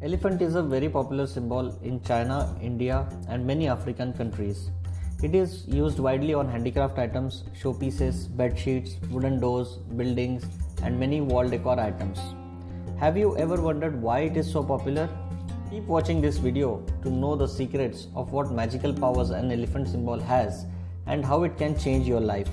Elephant is a very popular symbol in China, India, and many African countries. It is used widely on handicraft items, showpieces, bed sheets, wooden doors, buildings, and many wall decor items. Have you ever wondered why it is so popular? Keep watching this video to know the secrets of what magical powers an elephant symbol has and how it can change your life.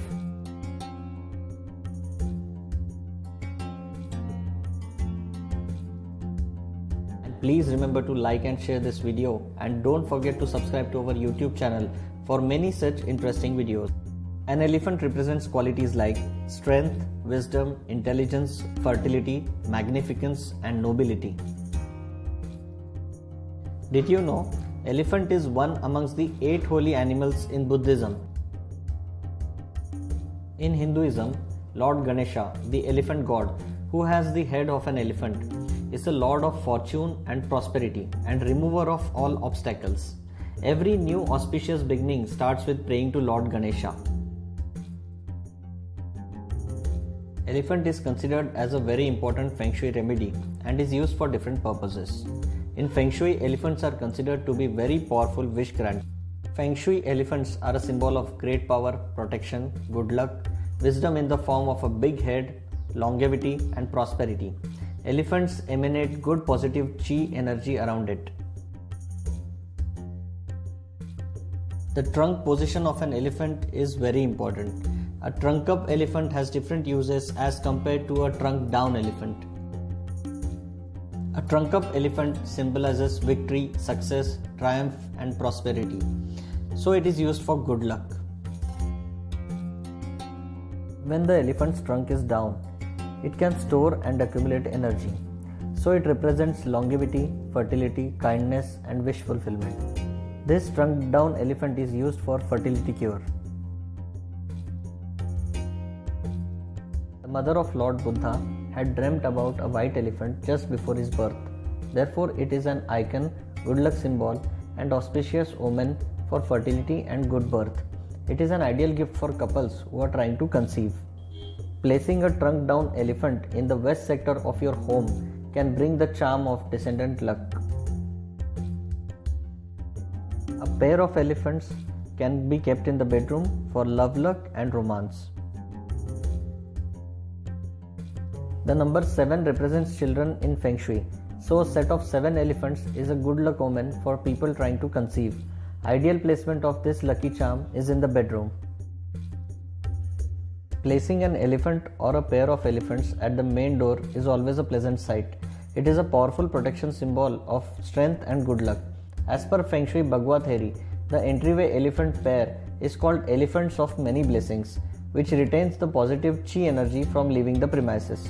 Please remember to like and share this video, and don't forget to subscribe to our YouTube channel for many such interesting videos. An elephant represents qualities like strength, wisdom, intelligence, fertility, magnificence, and nobility. Did you know elephant is one amongst the 8 holy animals in Buddhism? In Hinduism, Lord Ganesha, the elephant god, who has the head of an elephant, is the lord of fortune and prosperity and remover of all obstacles. Every new auspicious beginning starts with praying to Lord Ganesha. Elephant is considered as a very important Feng Shui remedy and is used for different purposes. In Feng Shui, elephants are considered to be very powerful wish granters. Feng Shui elephants are a symbol of great power, protection, good luck, wisdom in the form of a big head, longevity, and prosperity. Elephants emanate good positive chi energy around it. The trunk position of an elephant is very important. A trunk up elephant has different uses as compared to a trunk down elephant. A trunk up elephant symbolizes victory, success, triumph, and prosperity. So it is used for good luck. When the elephant's trunk is down, it can store and accumulate energy. So it represents longevity, fertility, kindness, and wish fulfillment. This trunk down elephant is used for fertility cure. The mother of Lord Buddha had dreamt about a white elephant just before his birth. Therefore, it is an icon, good luck symbol, and auspicious omen for fertility and good birth. It is an ideal gift for couples who are trying to conceive. Placing a trunk down elephant in the west sector of your home can bring the charm of descendant luck. A pair of elephants can be kept in the bedroom for love luck and romance. The number 7 represents children in Feng Shui, so a set of 7 elephants is a good luck omen for people trying to conceive. Ideal placement of this lucky charm is in the bedroom. Placing an elephant or a pair of elephants at the main door is always a pleasant sight. It is a powerful protection symbol of strength and good luck. As per Feng Shui Bagua theory, the entryway elephant pair is called elephants of many blessings, which retains the positive chi energy from leaving the premises.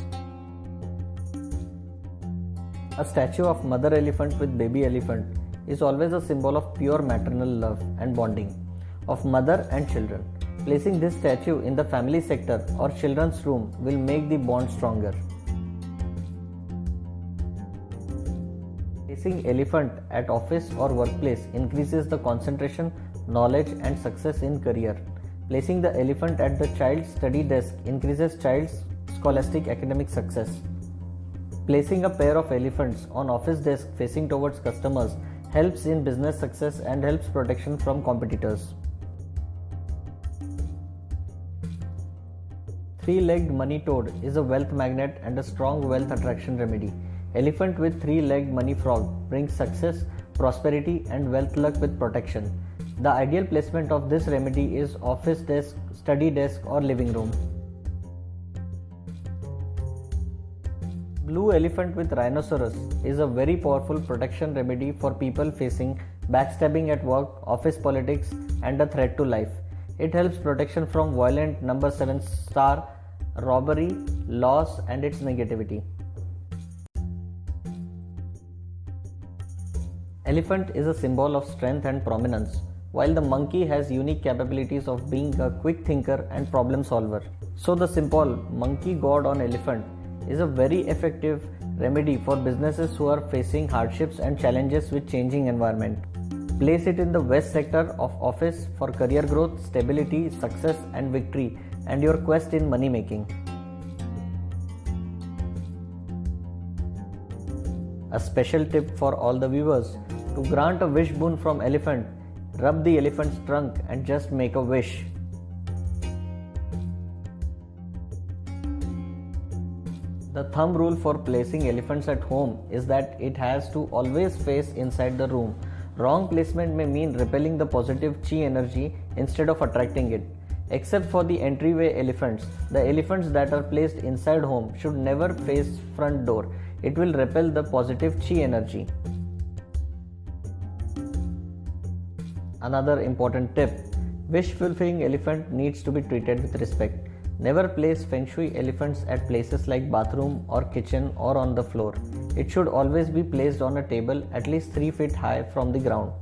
A statue of mother elephant with baby elephant is always a symbol of pure maternal love and bonding of mother and children. Placing this statue in the family sector or children's room will make the bond stronger. Placing elephant at office or workplace increases the concentration, knowledge, and success in career. Placing the elephant at the child's study desk increases child's scholastic academic success. Placing a pair of elephants on office desk facing towards customers helps in business success and helps protection from competitors. 3-legged money toad is a wealth magnet and a strong wealth attraction remedy. Elephant with 3-legged money frog brings success, prosperity, and wealth luck with protection. The ideal placement of this remedy is office desk, study desk, or living room. Blue elephant with rhinoceros is a very powerful protection remedy for people facing backstabbing at work, office politics, and a threat to life. It helps protection from violent number 7 star, robbery, loss, and its negativity. Elephant is a symbol of strength and prominence, while the monkey has unique capabilities of being a quick thinker and problem solver. So the symbol monkey god on elephant is a very effective remedy for businesses who are facing hardships and challenges with changing environment. Place it in the west sector of office for career growth, stability, success, and victory, and your quest in money making. A special tip for all the viewers: to grant a wish boon from elephant, rub the elephant's trunk and just make a wish. The thumb rule for placing elephants at home is that it has to always face inside the room. Wrong placement may mean repelling the positive chi energy instead of attracting it. Except for the entryway elephants, the elephants that are placed inside home should never face front door. It will repel the positive chi energy. Another important tip: wish fulfilling elephant needs to be treated with respect. Never place feng shui elephants at places like bathroom or kitchen or on the floor. It should always be placed on a table at least 3 feet high from the ground.